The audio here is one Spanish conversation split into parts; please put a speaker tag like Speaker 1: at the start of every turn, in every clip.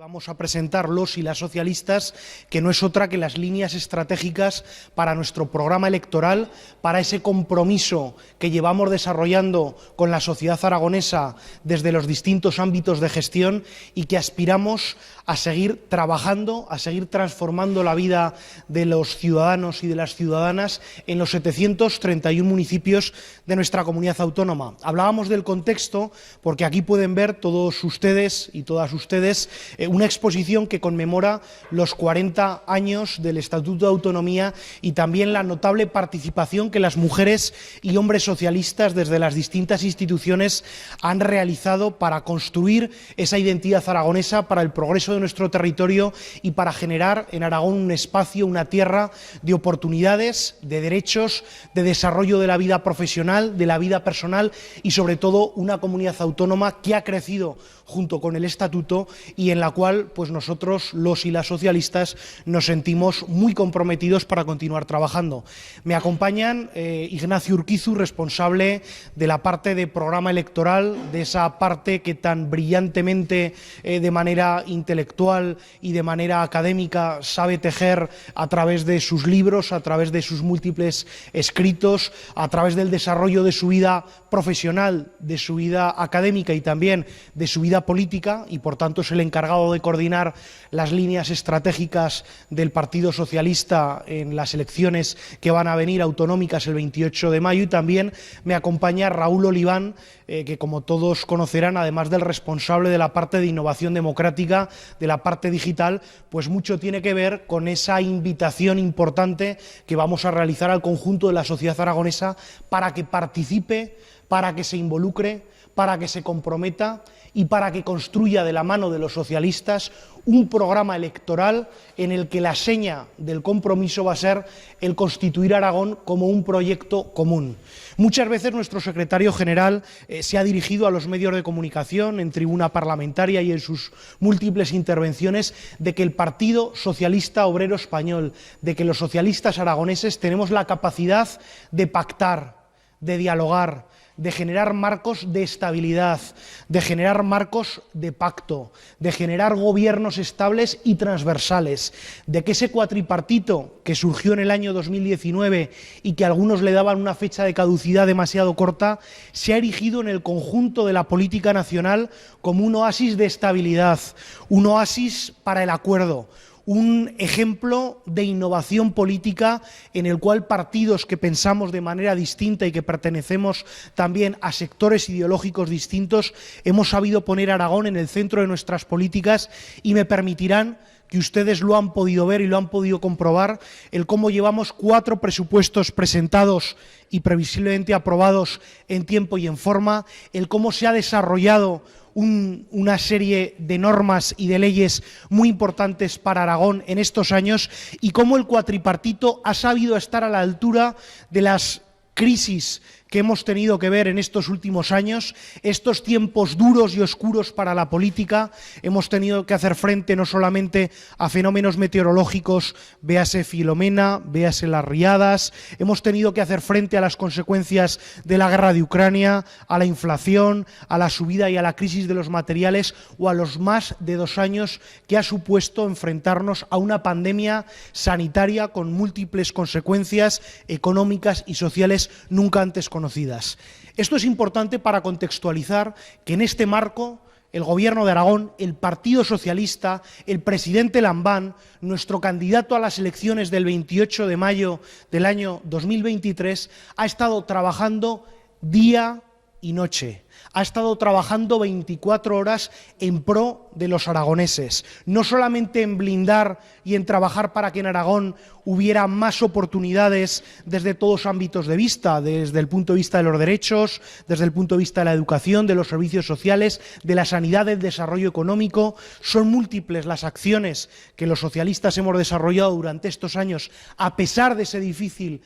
Speaker 1: vamos a presentar los y las socialistas, que no es otra que las líneas estratégicas para nuestro programa electoral, para ese compromiso que llevamos desarrollando con la sociedad aragonesa desde los distintos ámbitos de gestión y que aspiramos a seguir trabajando, a seguir transformando la vida de los ciudadanos y de las ciudadanas en los 731 municipios de nuestra comunidad autónoma. Hablábamos del contexto porque aquí pueden ver todos ustedes y todas ustedes una exposición que conmemora los 40 años del Estatuto de Autonomía y también la notable participación que las mujeres y hombres socialistas desde las distintas instituciones han realizado para construir esa identidad aragonesa para el progreso de nuestro territorio y para generar en Aragón un espacio, una tierra de oportunidades, de derechos, de desarrollo de la vida profesional, de la vida personal y sobre todo una comunidad autónoma que ha crecido junto con el Estatuto y en la cual pues nosotros, los y las socialistas, nos sentimos muy comprometidos para continuar trabajando. Me acompañan Ignacio Urquizu, responsable de la parte de programa electoral, de esa parte que tan brillantemente, de manera intelectual y de manera académica, sabe tejer a través de sus libros, a través de sus múltiples escritos, a través del desarrollo de su vida profesional, de su vida académica y también de su vida política, y por tanto es el encargado de coordinar las líneas estratégicas del Partido Socialista en las elecciones que van a venir autonómicas el 28 de mayo. Y también me acompaña Raúl Oliván, que como todos conocerán, además del responsable de la parte de innovación democrática, de la parte digital, pues mucho tiene que ver con esa invitación importante que vamos a realizar al conjunto de la sociedad aragonesa para que participe, para que se involucre, para que se comprometa y para que construya de la mano de los socialistas un programa electoral en el que la seña del compromiso va a ser el constituir Aragón como un proyecto común. Muchas veces nuestro secretario general se ha dirigido a los medios de comunicación en tribuna parlamentaria y en sus múltiples intervenciones de que el Partido Socialista Obrero Español, de que los socialistas aragoneses tenemos la capacidad de pactar, de dialogar, de generar marcos de estabilidad, de generar marcos de pacto, de generar gobiernos estables y transversales, de que ese cuatripartito que surgió en el año 2019 y que algunos le daban una fecha de caducidad demasiado corta, se ha erigido en el conjunto de la política nacional como un oasis de estabilidad, un oasis para el acuerdo, un ejemplo de innovación política en el cual partidos que pensamos de manera distinta y que pertenecemos también a sectores ideológicos distintos hemos sabido poner a Aragón en el centro de nuestras políticas, y me permitirán que ustedes lo han podido ver y lo han podido comprobar, el cómo llevamos 4 presupuestos presentados y previsiblemente aprobados en tiempo y en forma, el cómo se ha desarrollado una serie de normas y de leyes muy importantes para Aragón en estos años y cómo el cuatripartito ha sabido estar a la altura de las crisis que hemos tenido que ver en estos últimos años, estos tiempos duros y oscuros para la política. Hemos tenido que hacer frente no solamente a fenómenos meteorológicos, véase Filomena, véase las riadas, hemos tenido que hacer frente a las consecuencias de la guerra de Ucrania, a la inflación, a la subida y a la crisis de los materiales o a los más de 2 años que ha supuesto enfrentarnos a una pandemia sanitaria con múltiples consecuencias económicas y sociales nunca antes conocidas. Esto es importante para contextualizar que en este marco el Gobierno de Aragón, el Partido Socialista, el presidente Lambán, nuestro candidato a las elecciones del 28 de mayo del año 2023, ha estado trabajando día y noche. Ha estado trabajando 24 horas en pro de los aragoneses, no solamente en blindar y en trabajar para que en Aragón hubiera más oportunidades desde todos los ámbitos de vista, desde el punto de vista de los derechos, desde el punto de vista de la educación, de los servicios sociales, de la sanidad, del desarrollo económico. Son múltiples las acciones que los socialistas hemos desarrollado durante estos años, a pesar de ese difícil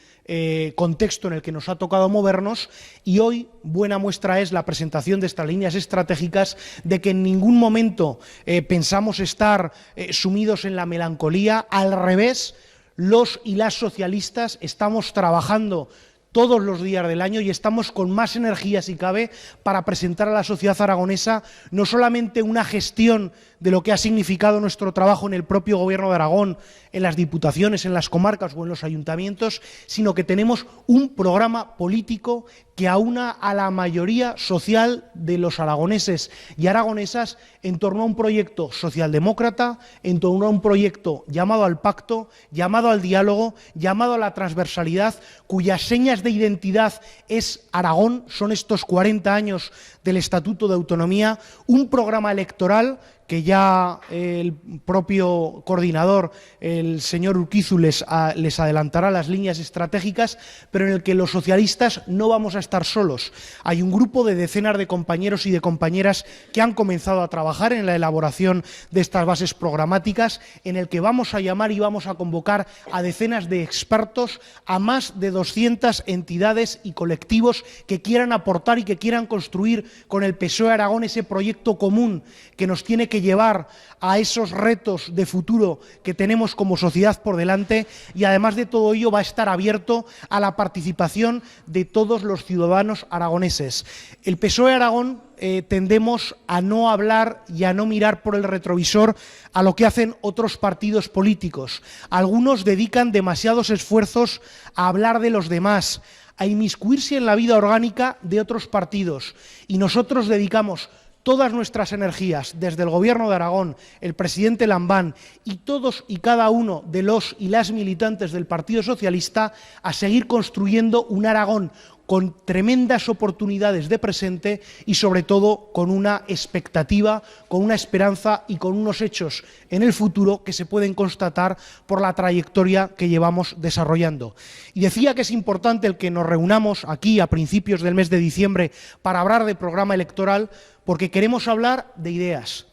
Speaker 1: contexto en el que nos ha tocado movernos, y hoy buena muestra es la presentación de estas líneas estratégicas de que en ningún momento pensamos estar sumidos en la melancolía. Al revés, los y las socialistas estamos trabajando todos los días del año y estamos con más energía, si cabe, para presentar a la sociedad aragonesa no solamente una gestión de lo que ha significado nuestro trabajo en el propio Gobierno de Aragón, en las diputaciones, en las comarcas o en los ayuntamientos, sino que tenemos un programa político que aúna a la mayoría social de los aragoneses y aragonesas en torno a un proyecto socialdemócrata, en torno a un proyecto llamado al pacto, llamado al diálogo, llamado a la transversalidad, cuyas señas de identidad es Aragón, son estos 40 años del Estatuto de Autonomía, un programa electoral que ya el propio coordinador, el señor Urquizu, les adelantará las líneas estratégicas, pero en el que los socialistas no vamos a estar solos. Hay un grupo de decenas de compañeros y de compañeras que han comenzado a trabajar en la elaboración de estas bases programáticas, en el que vamos a llamar y vamos a convocar a decenas de expertos, a más de 200 entidades y colectivos que quieran aportar y que quieran construir con el PSOE Aragón ese proyecto común que nos tiene que llevar a esos retos de futuro que tenemos como sociedad por delante, y además de todo ello va a estar abierto a la participación de todos los ciudadanos aragoneses. El PSOE Aragón tendemos a no hablar y a no mirar por el retrovisor a lo que hacen otros partidos políticos. Algunos dedican demasiados esfuerzos a hablar de los demás, a inmiscuirse en la vida orgánica de otros partidos, y nosotros dedicamos todas nuestras energías, desde el Gobierno de Aragón, el presidente Lambán y todos y cada uno de los y las militantes del Partido Socialista, a seguir construyendo un Aragón con tremendas oportunidades de presente y, sobre todo, con una expectativa, con una esperanza y con unos hechos en el futuro que se pueden constatar por la trayectoria que llevamos desarrollando. Y decía que es importante el que nos reunamos aquí a principios del mes de diciembre para hablar de programa electoral, porque queremos hablar de ideas,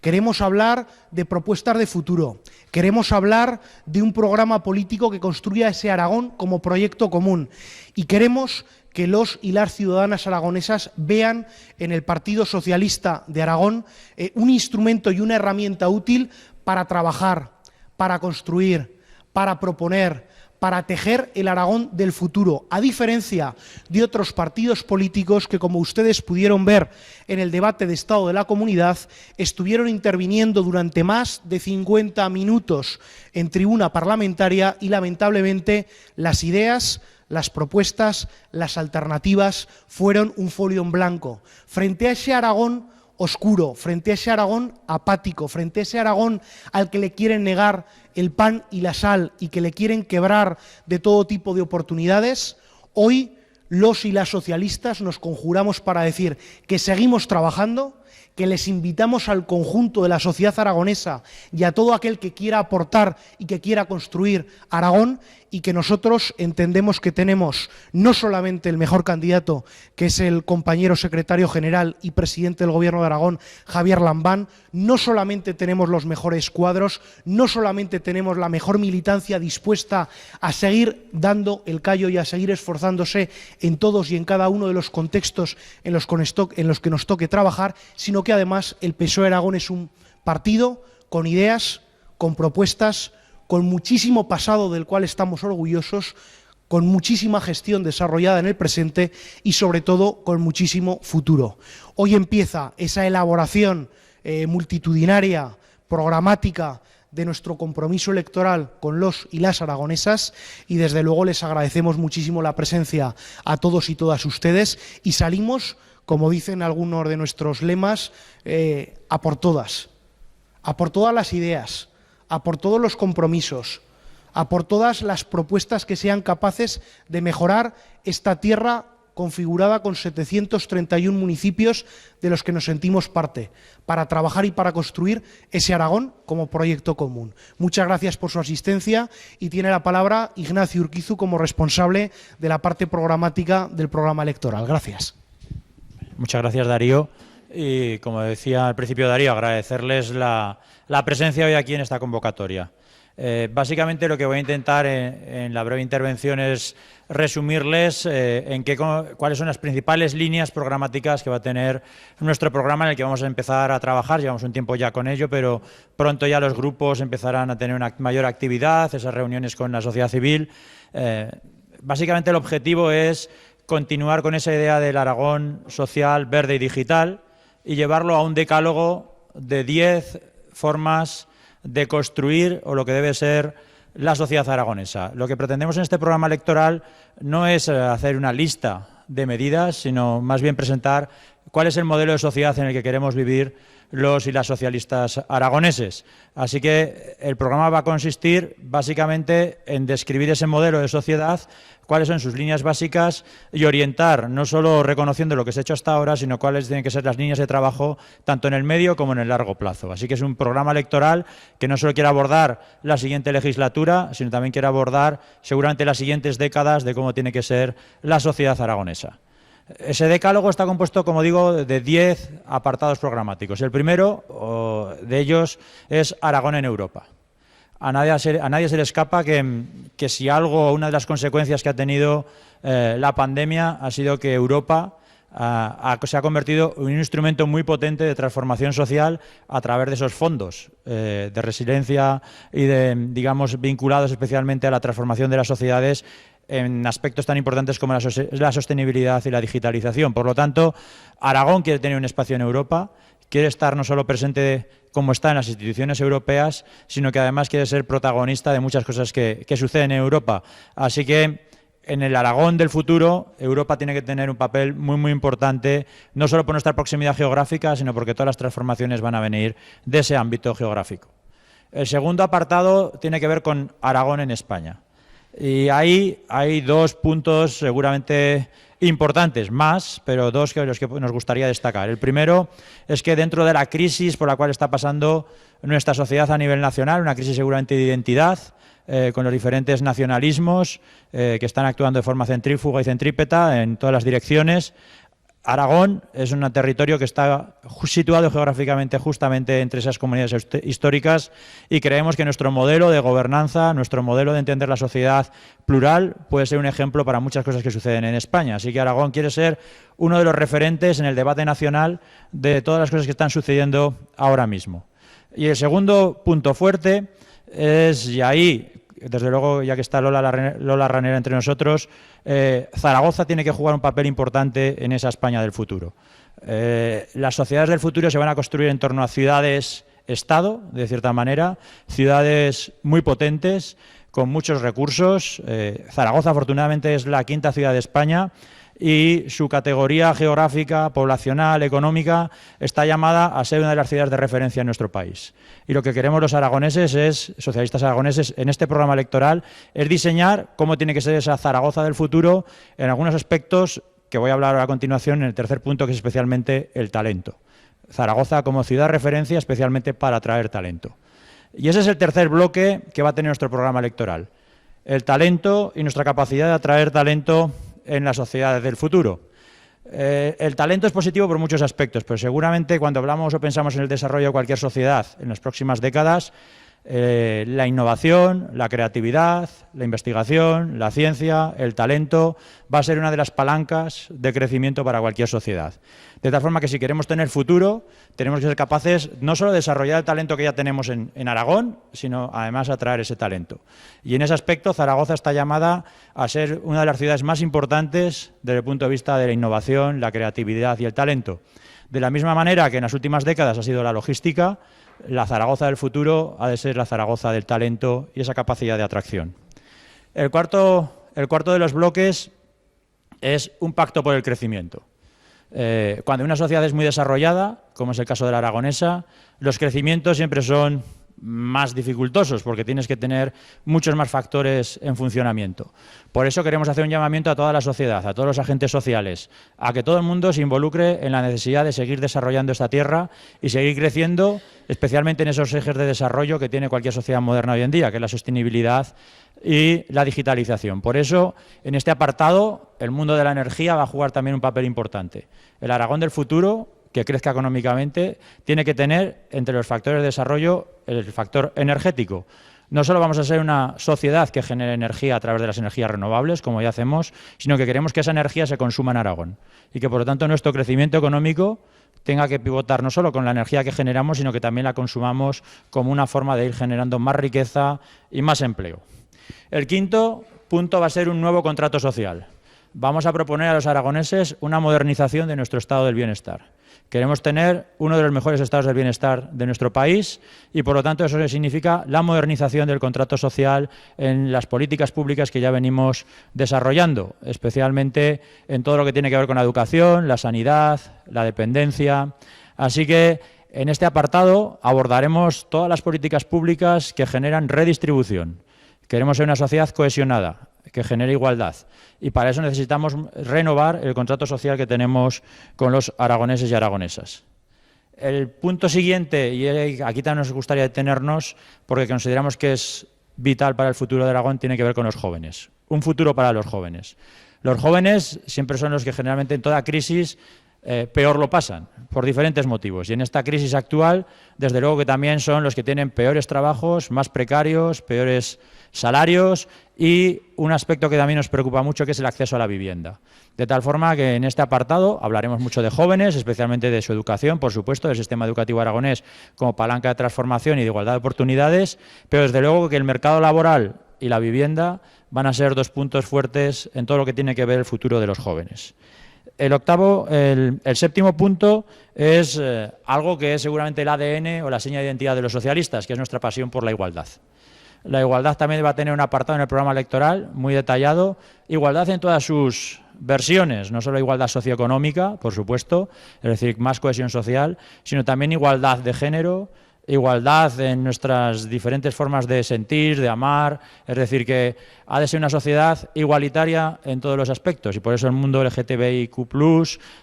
Speaker 1: queremos hablar de propuestas de futuro, queremos hablar de un programa político que construya ese Aragón como proyecto común, y queremos que los y las ciudadanas aragonesas vean en el Partido Socialista de Aragón un instrumento y una herramienta útil para trabajar, para construir, para proponer, para tejer el Aragón del futuro, a diferencia de otros partidos políticos que, como ustedes pudieron ver en el debate de Estado de la Comunidad, estuvieron interviniendo durante más de 50 minutos en tribuna parlamentaria y, lamentablemente, las ideas, las propuestas, las alternativas fueron un folio en blanco. Frente a ese Aragón oscuro, frente a ese Aragón apático, frente a ese Aragón al que le quieren negar el pan y la sal y que le quieren quebrar de todo tipo de oportunidades, hoy los y las socialistas nos conjuramos para decir que seguimos trabajando, que les invitamos al conjunto de la sociedad aragonesa y a todo aquel que quiera aportar y que quiera construir Aragón, y que nosotros entendemos que tenemos no solamente el mejor candidato, que es el compañero secretario general y presidente del Gobierno de Aragón, Javier Lambán, no solamente tenemos los mejores cuadros, no solamente tenemos la mejor militancia dispuesta a seguir dando el callo y a seguir esforzándose en todos y en cada uno de los contextos en los que nos toque trabajar, sino que además el PSOE Aragón es un partido con ideas, con propuestas, con muchísimo pasado del cual estamos orgullosos, con muchísima gestión desarrollada en el presente y, sobre todo, con muchísimo futuro. Hoy empieza esa elaboración multitudinaria, programática, de nuestro compromiso electoral con los y las aragonesas, y desde luego les agradecemos muchísimo la presencia a todos y todas ustedes, y salimos, como dicen algunos de nuestros lemas, a por todas las ideas, a por todos los compromisos, a por todas las propuestas que sean capaces de mejorar esta tierra configurada con 731 municipios de los que nos sentimos parte, para trabajar y para construir ese Aragón como proyecto común. Muchas gracias por su asistencia, y tiene la palabra Ignacio Urquizu como responsable de la parte programática del programa electoral. Gracias.
Speaker 2: Muchas gracias, Darío. Y como decía al principio Darío, agradecerles la presencia hoy aquí en esta convocatoria. Básicamente lo que voy a intentar en la breve intervención es resumirles cuáles son las principales líneas programáticas que va a tener nuestro programa, en el que vamos a empezar a trabajar. Llevamos un tiempo ya con ello, pero pronto ya los grupos empezarán a tener una mayor actividad, esas reuniones con la sociedad civil. Básicamente el objetivo es continuar con esa idea del Aragón social, verde y digital, y llevarlo a un decálogo de 10 formas de construir o lo que debe ser la sociedad aragonesa. Lo que pretendemos en este programa electoral no es hacer una lista de medidas, sino más bien presentar cuál es el modelo de sociedad en el que queremos vivir los y las socialistas aragoneses. Así que el programa va a consistir básicamente en describir ese modelo de sociedad, cuáles son sus líneas básicas y orientar, no solo reconociendo lo que se ha hecho hasta ahora, sino cuáles tienen que ser las líneas de trabajo tanto en el medio como en el largo plazo. Así que es un programa electoral que no solo quiere abordar la siguiente legislatura, sino también quiere abordar seguramente las siguientes décadas de cómo tiene que ser la sociedad aragonesa. Ese decálogo está compuesto, como digo, de 10 apartados programáticos. El primero de ellos es Aragón en Europa. A nadie se le escapa que si algo, una de las consecuencias que ha tenido la pandemia ha sido que Europa se ha convertido en un instrumento muy potente de transformación social a través de esos fondos de resiliencia y digamos, vinculados especialmente a la transformación de las sociedades en aspectos tan importantes como la sostenibilidad y la digitalización. Por lo tanto, Aragón quiere tener un espacio en Europa, quiere estar no solo presente como está en las instituciones europeas, sino que además quiere ser protagonista de muchas cosas que suceden en Europa. Así que en el Aragón del futuro, Europa tiene que tener un papel muy, muy importante, no solo por nuestra proximidad geográfica, sino porque todas las transformaciones van a venir de ese ámbito geográfico. El segundo apartado tiene que ver con Aragón en España. Y ahí hay dos puntos seguramente importantes, más, pero dos que los que nos gustaría destacar. El primero es que dentro de la crisis por la cual está pasando nuestra sociedad a nivel nacional, una crisis seguramente de identidad, con los diferentes nacionalismos que están actuando de forma centrífuga y centrípeta en todas las direcciones, Aragón es un territorio que está situado geográficamente justamente entre esas comunidades históricas y creemos que nuestro modelo de gobernanza, nuestro modelo de entender la sociedad plural puede ser un ejemplo para muchas cosas que suceden en España. Así que Aragón quiere ser uno de los referentes en el debate nacional de todas las cosas que están sucediendo ahora mismo. Y el segundo punto fuerte es, y ahí, desde luego, ya que está Lola Ranera entre nosotros, Zaragoza tiene que jugar un papel importante en esa España del futuro. Las sociedades del futuro se van a construir en torno a ciudades-estado, de cierta manera, ciudades muy potentes, con muchos recursos. Zaragoza, afortunadamente, es la quinta ciudad de España y su categoría geográfica, poblacional, económica, está llamada a ser una de las ciudades de referencia en nuestro país. Y lo que queremos los aragoneses, socialistas aragoneses, en este programa electoral, es diseñar cómo tiene que ser esa Zaragoza del futuro en algunos aspectos que voy a hablar a continuación en el tercer punto, que es especialmente el talento. Zaragoza como ciudad de referencia, especialmente para atraer talento. Y ese es el tercer bloque que va a tener nuestro programa electoral. El talento y nuestra capacidad de atraer talento en las sociedades del futuro. El talento es positivo por muchos aspectos, pero seguramente cuando hablamos o pensamos en el desarrollo de cualquier sociedad en las próximas décadas, la innovación, la creatividad, la investigación, la ciencia, el talento, va a ser una de las palancas de crecimiento para cualquier sociedad. De tal forma que si queremos tener futuro, tenemos que ser capaces no solo de desarrollar el talento que ya tenemos en Aragón, sino además atraer ese talento. Y en ese aspecto, Zaragoza está llamada a ser una de las ciudades más importantes desde el punto de vista de la innovación, la creatividad y el talento. De la misma manera que en las últimas décadas ha sido la logística, la Zaragoza del futuro ha de ser la Zaragoza del talento y esa capacidad de atracción. El cuarto de los bloques es un pacto por el crecimiento. Cuando una sociedad es muy desarrollada, como es el caso de la aragonesa, los crecimientos siempre son más dificultosos porque tienes que tener muchos más factores en funcionamiento. Por eso queremos hacer un llamamiento a toda la sociedad, a todos los agentes sociales, a que todo el mundo se involucre en la necesidad de seguir desarrollando esta tierra y seguir creciendo, especialmente en esos ejes de desarrollo que tiene cualquier sociedad moderna hoy en día, que es la sostenibilidad y la digitalización. Por eso, en este apartado, el mundo de la energía va a jugar también un papel importante. El Aragón del futuro, que crezca económicamente, tiene que tener entre los factores de desarrollo el factor energético. No solo vamos a ser una sociedad que genere energía a través de las energías renovables, como ya hacemos, sino que queremos que esa energía se consuma en Aragón y que, por lo tanto, nuestro crecimiento económico tenga que pivotar no solo con la energía que generamos, sino que también la consumamos como una forma de ir generando más riqueza y más empleo. El quinto punto va a ser un nuevo contrato social. vamos a proponer a los aragoneses una modernización de nuestro estado del bienestar. Queremos tener uno de los mejores estados del bienestar de nuestro país y, por lo tanto, eso significa la modernización del contrato social en las políticas públicas que ya venimos desarrollando, especialmente en todo lo que tiene que ver con la educación, la sanidad, la dependencia. Así que, en este apartado abordaremos todas las políticas públicas que generan redistribución. Queremos ser una sociedad cohesionada, que genere igualdad. Y para eso necesitamos renovar el contrato social que tenemos con los aragoneses y aragonesas. El punto siguiente, y aquí también nos gustaría detenernos, porque consideramos que es vital para el futuro de Aragón, tiene que ver con los jóvenes. Un futuro para los jóvenes. Los jóvenes siempre son los que generalmente en toda crisis peor lo pasan, por diferentes motivos. Y en esta crisis actual, desde luego que también son los que tienen peores trabajos, más precarios, peores salarios y un aspecto que también nos preocupa mucho, que es el acceso a la vivienda. De tal forma que en este apartado hablaremos mucho de jóvenes, especialmente de su educación, por supuesto, del sistema educativo aragonés como palanca de transformación y de igualdad de oportunidades, pero desde luego que el mercado laboral y la vivienda van a ser dos puntos fuertes en todo lo que tiene que ver el futuro de los jóvenes. El séptimo punto es algo que es seguramente el ADN o la seña de identidad de los socialistas, que es nuestra pasión por la igualdad. La igualdad también va a tener un apartado en el programa electoral muy detallado. Igualdad en todas sus versiones, no solo igualdad socioeconómica, por supuesto, es decir, más cohesión social, sino también igualdad de género, igualdad en nuestras diferentes formas de sentir, de amar, es decir, que ha de ser una sociedad igualitaria en todos los aspectos y por eso el mundo LGTBIQ+,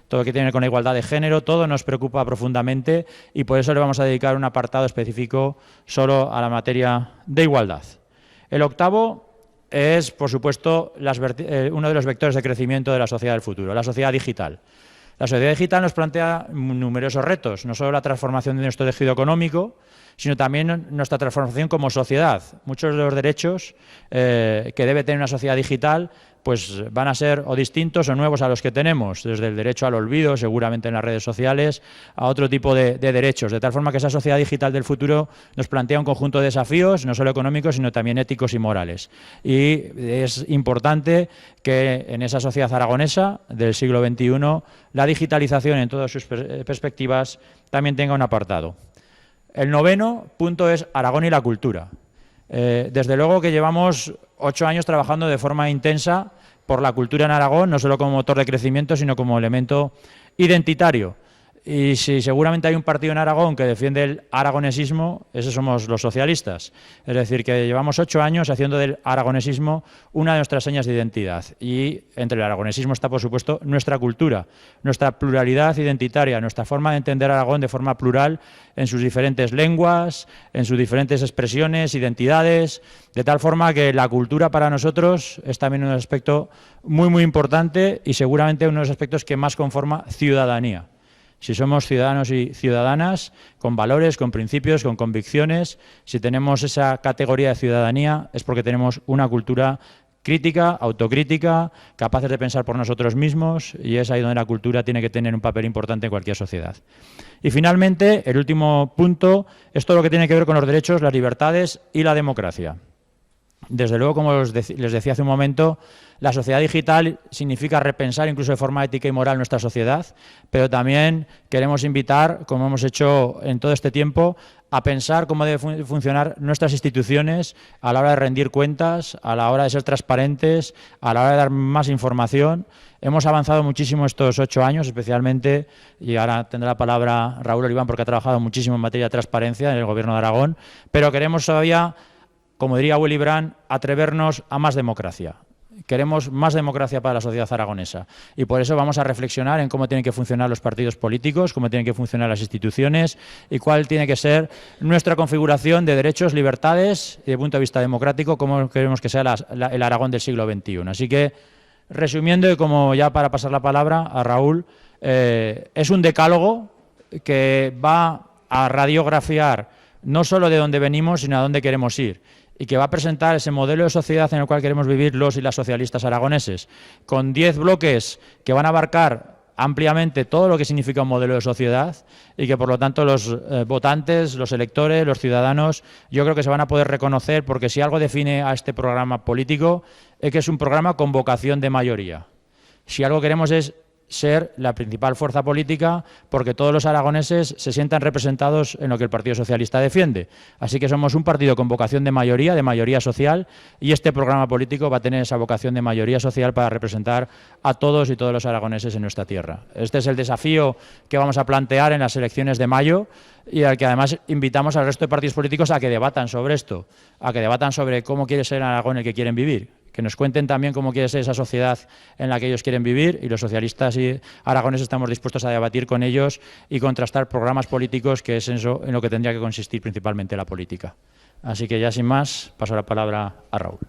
Speaker 2: todo lo que tiene que ver con la igualdad de género, todo nos preocupa profundamente y por eso le vamos a dedicar un apartado específico solo a la materia de igualdad. El octavo es, por supuesto, uno de los vectores de crecimiento de la sociedad del futuro, la sociedad digital. La sociedad digital nos plantea numerosos retos, no solo la transformación de nuestro tejido económico, sino también nuestra transformación como sociedad. Muchos de los derechos que debe tener una sociedad digital pues van a ser o distintos o nuevos a los que tenemos, desde el derecho al olvido, seguramente en las redes sociales, a otro tipo de derechos, de tal forma que esa sociedad digital del futuro nos plantea un conjunto de desafíos, no solo económicos, sino también éticos y morales. Y es importante que en esa sociedad aragonesa del siglo XXI la digitalización en todas sus perspectivas también tenga un apartado. El noveno punto es Aragón y la cultura. Desde luego que llevamos 8 años trabajando de forma intensa por la cultura en Aragón, no solo como motor de crecimiento, sino como elemento identitario. Y si seguramente hay un partido en Aragón que defiende el aragonesismo, esos somos los socialistas. Es decir, que llevamos 8 años haciendo del aragonesismo una de nuestras señas de identidad. Y entre el aragonesismo está, por supuesto, nuestra cultura, nuestra pluralidad identitaria, nuestra forma de entender Aragón de forma plural en sus diferentes lenguas, en sus diferentes expresiones, identidades, de tal forma que la cultura para nosotros es también un aspecto muy, muy importante y seguramente uno de los aspectos que más conforma ciudadanía. Si somos ciudadanos y ciudadanas con valores, con principios, con convicciones, si tenemos esa categoría de ciudadanía es porque tenemos una cultura crítica, autocrítica, capaces de pensar por nosotros mismos y es ahí donde la cultura tiene que tener un papel importante en cualquier sociedad. Y finalmente, el último punto es todo lo que tiene que ver con los derechos, las libertades y la democracia. Desde luego, como les decía hace un momento, la sociedad digital significa repensar incluso de forma ética y moral nuestra sociedad, pero también queremos invitar, como hemos hecho en todo este tiempo, a pensar cómo deben funcionar nuestras instituciones a la hora de rendir cuentas, a la hora de ser transparentes, a la hora de dar más información. Hemos avanzado muchísimo estos 8 años, especialmente, y ahora tendrá la palabra Raúl Oliván porque ha trabajado muchísimo en materia de transparencia en el Gobierno de Aragón, pero queremos todavía, como diría Willy Brandt, atrevernos a más democracia. Queremos más democracia para la sociedad aragonesa y por eso vamos a reflexionar en cómo tienen que funcionar los partidos políticos, cómo tienen que funcionar las instituciones y cuál tiene que ser nuestra configuración de derechos, libertades y, desde el punto de vista democrático, cómo queremos que sea el Aragón del siglo XXI. Así que, resumiendo, y como ya para pasar la palabra a Raúl, es un decálogo que va a radiografiar no solo de dónde venimos, sino a dónde queremos ir, y que va a presentar ese modelo de sociedad en el cual queremos vivir los y las socialistas aragoneses, con 10 bloques que van a abarcar ampliamente todo lo que significa un modelo de sociedad y que, por lo tanto, los votantes, los electores, los ciudadanos, yo creo que se van a poder reconocer, porque si algo define a este programa político es que es un programa con vocación de mayoría. Si algo queremos es ser la principal fuerza política porque todos los aragoneses se sientan representados en lo que el Partido Socialista defiende. Así que somos un partido con vocación de mayoría social, y este programa político va a tener esa vocación de mayoría social para representar a todos y todos los aragoneses en nuestra tierra. Este es el desafío que vamos a plantear en las elecciones de mayo y al que además invitamos al resto de partidos políticos a que debatan sobre esto, a que debatan sobre cómo quiere ser Aragón el que quieren vivir. Que nos cuenten también cómo quiere ser esa sociedad en la que ellos quieren vivir, y los socialistas y aragoneses estamos dispuestos a debatir con ellos y contrastar programas políticos, que es eso en lo que tendría que consistir principalmente la política. Así que ya sin más, paso la palabra a Raúl.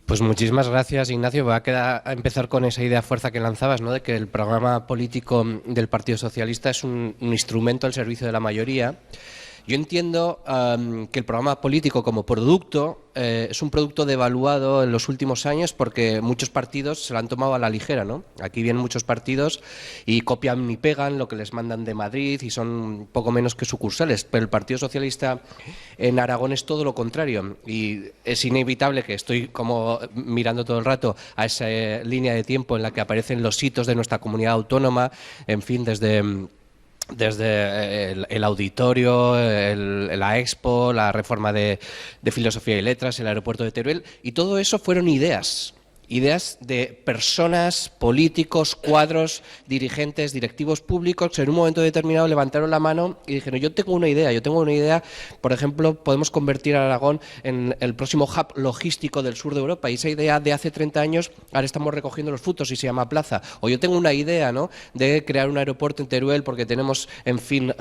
Speaker 3: Pues muchísimas gracias, Ignacio. Voy a empezar con esa idea fuerza que lanzabas, ¿no?, de que el programa político del Partido Socialista es un instrumento al servicio de la mayoría. Yo entiendo que el programa político como producto es un producto devaluado en los últimos años porque muchos partidos se lo han tomado a la ligera, ¿no? Aquí vienen muchos partidos y copian y pegan lo que les mandan de Madrid y son poco menos que sucursales, pero el Partido Socialista en Aragón es todo lo contrario, y es inevitable que estoy como mirando todo el rato a esa línea de tiempo en la que aparecen los hitos de nuestra comunidad autónoma, en fin, desde el auditorio, la Expo, la reforma de Filosofía y Letras, el aeropuerto de Teruel, y todo eso fueron ideas de personas, políticos, cuadros, dirigentes, directivos públicos que en un momento determinado levantaron la mano y dijeron: yo tengo una idea, por ejemplo, podemos convertir a Aragón en el próximo hub logístico del sur de Europa, y esa idea de hace 30 años ahora estamos recogiendo los frutos y se llama Plaza. O yo tengo una idea, ¿no?, de crear un aeropuerto en Teruel porque tenemos, en fin,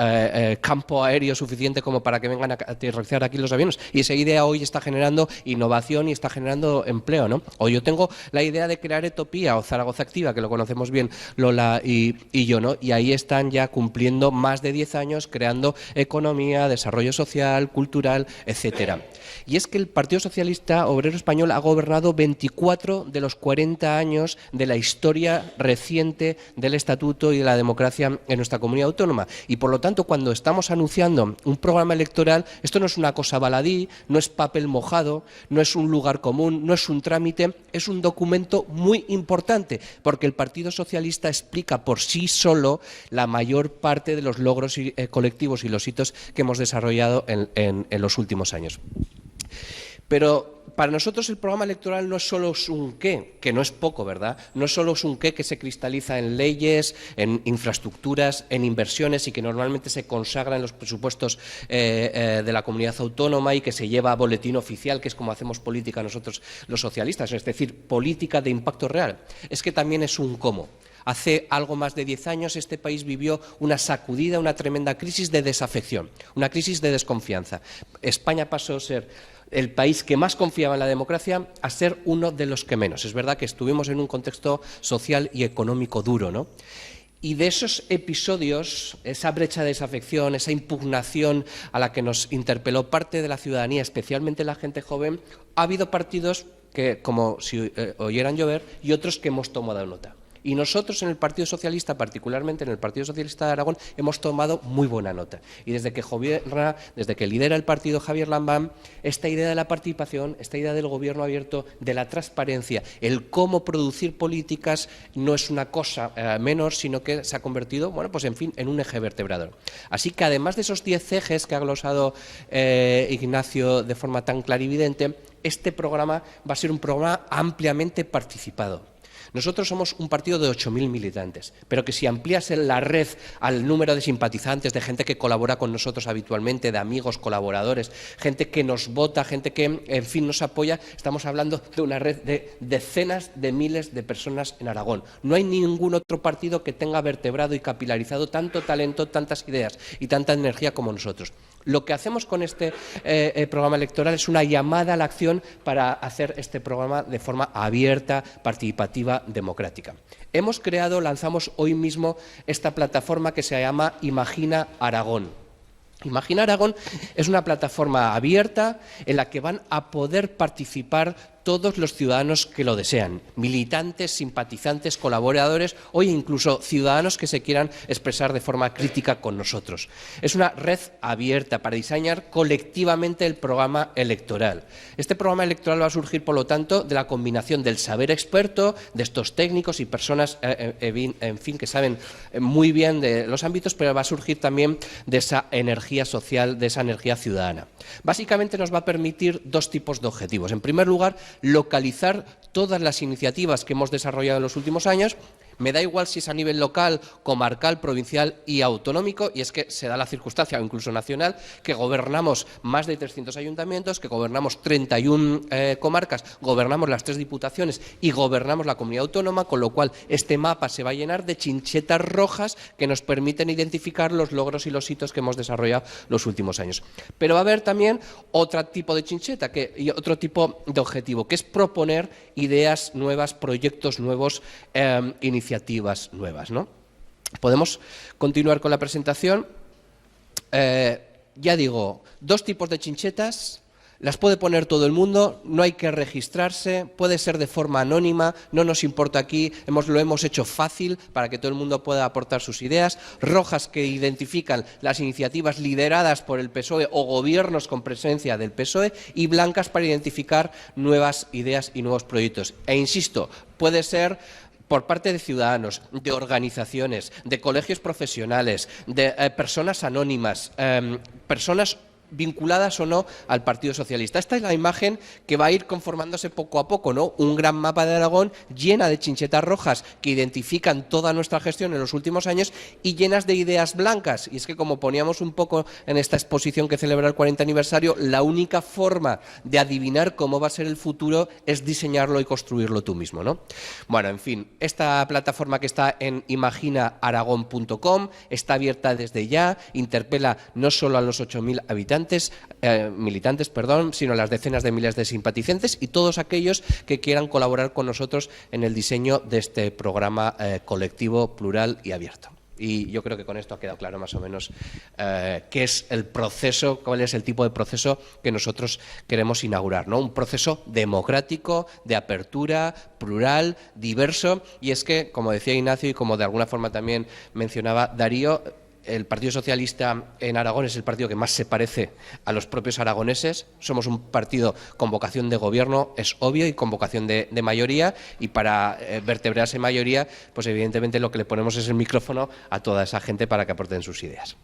Speaker 3: campo aéreo suficiente como para que vengan a aterrizar aquí los aviones, y esa idea hoy está generando innovación y está generando empleo, ¿no? O yo tengo la idea de crear Etopía o Zaragoza Activa, que lo conocemos bien Lola y yo, ¿no? Y ahí están ya cumpliendo más de 10 años creando economía, desarrollo social, cultural, etcétera. Y es que el Partido Socialista Obrero Español ha gobernado 24 de los 40 años de la historia reciente del Estatuto y de la democracia en nuestra comunidad autónoma. Y por lo tanto, cuando estamos anunciando un programa electoral, esto no es una cosa baladí, no es papel mojado, no es un lugar común, no es un trámite, es un documento muy importante, porque el Partido Socialista explica por sí solo la mayor parte de los logros colectivos y los hitos que hemos desarrollado en los últimos años. Pero para nosotros el programa electoral no es solo un qué, que no es poco, ¿verdad? No es solo un qué que se cristaliza en leyes, en infraestructuras, en inversiones, y que normalmente se consagra en los presupuestos de la comunidad autónoma y que se lleva a boletín oficial, que es como hacemos política nosotros los socialistas, es decir, política de impacto real. Es que también es un cómo. Hace algo más de 10 años este país vivió una sacudida, una tremenda crisis de desafección, una crisis de desconfianza. España pasó a ser el país que más confiaba en la democracia a ser uno de los que menos. Es verdad que estuvimos en un contexto social y económico duro, ¿no? Y de esos episodios, esa brecha de desafección, esa impugnación a la que nos interpeló parte de la ciudadanía, especialmente la gente joven, ha habido partidos que, como si oyeran llover, y otros que hemos tomado nota. Y nosotros en el Partido Socialista, particularmente en el Partido Socialista de Aragón, hemos tomado muy buena nota. Y desde que lidera el partido Javier Lambán, esta idea de la participación, esta idea del gobierno abierto, de la transparencia, el cómo producir políticas, no es una cosa menor, sino que se ha convertido, bueno, pues en fin, en un eje vertebrador. Así que además de esos 10 ejes que ha glosado Ignacio de forma tan clarividente, este programa va a ser un programa ampliamente participado. Nosotros somos un partido de 8.000 militantes, pero que si ampliase la red al número de simpatizantes, de gente que colabora con nosotros habitualmente, de amigos, colaboradores, gente que nos vota, gente que, en fin, nos apoya, estamos hablando de una red de decenas de miles de personas en Aragón. No hay ningún otro partido que tenga vertebrado y capilarizado tanto talento, tantas ideas y tanta energía como nosotros. Lo que hacemos con este programa electoral es una llamada a la acción para hacer este programa de forma abierta, participativa, democrática. Lanzamos hoy mismo esta plataforma que se llama Imagina Aragón. Imagina Aragón es una plataforma abierta en la que van a poder participar todos los ciudadanos que lo desean, militantes, simpatizantes, colaboradores o incluso ciudadanos que se quieran expresar de forma crítica con nosotros. Es una red abierta para diseñar colectivamente el programa electoral. Este programa electoral va a surgir, por lo tanto, de la combinación del saber experto, de estos técnicos y personas, en fin, que saben muy bien de los ámbitos, pero va a surgir también de esa energía social, de esa energía ciudadana. Básicamente nos va a permitir dos tipos de objetivos. En primer lugar, localizar todas las iniciativas que hemos desarrollado en los últimos años. Me da igual si es a nivel local, comarcal, provincial y autonómico, y es que se da la circunstancia, o incluso nacional, que gobernamos más de 300 ayuntamientos, que gobernamos 31 comarcas, gobernamos las 3 diputaciones y gobernamos la comunidad autónoma, con lo cual este mapa se va a llenar de chinchetas rojas que nos permiten identificar los logros y los hitos que hemos desarrollado los últimos años. Pero va a haber también otro tipo de chincheta y otro tipo de objetivo, que es proponer ideas nuevas, proyectos nuevos, iniciativas nuevas, ¿no? Podemos continuar con la presentación. Ya digo, 2 tipos de chinchetas, las puede poner todo el mundo, no hay que registrarse, puede ser de forma anónima, no nos importa aquí, lo hemos hecho fácil para que todo el mundo pueda aportar sus ideas. Rojas, que identifican las iniciativas lideradas por el PSOE o gobiernos con presencia del PSOE, y blancas para identificar nuevas ideas y nuevos proyectos. E insisto, puede ser por parte de ciudadanos, de organizaciones, de colegios profesionales, de personas anónimas, personas vinculadas o no al Partido Socialista. Esta es la imagen que va a ir conformándose poco a poco, ¿no? Un gran mapa de Aragón llena de chinchetas rojas que identifican toda nuestra gestión en los últimos años y llenas de ideas blancas. Y es que, como poníamos un poco en esta exposición que celebra el 40 aniversario, la única forma de adivinar cómo va a ser el futuro es diseñarlo y construirlo tú mismo, ¿no? Bueno, en fin, esta plataforma que está en imaginaaragón.com está abierta desde ya, interpela no solo a los 8.000 militantes, sino a las decenas de miles de simpatizantes y todos aquellos que quieran colaborar con nosotros en el diseño de este programa colectivo, plural y abierto. Y yo creo que con esto ha quedado claro más o menos qué es el proceso, cuál es el tipo de proceso que nosotros queremos inaugurar, ¿no? Un proceso democrático, de apertura, plural, diverso. Y es que, como decía Ignacio y como de alguna forma también mencionaba Darío, el Partido Socialista en Aragón es el partido que más se parece a los propios aragoneses. Somos un partido con vocación de gobierno, es obvio, y con vocación de mayoría, y para vertebrar esa mayoría, pues evidentemente lo que le ponemos es el micrófono a toda esa gente para que aporten sus ideas.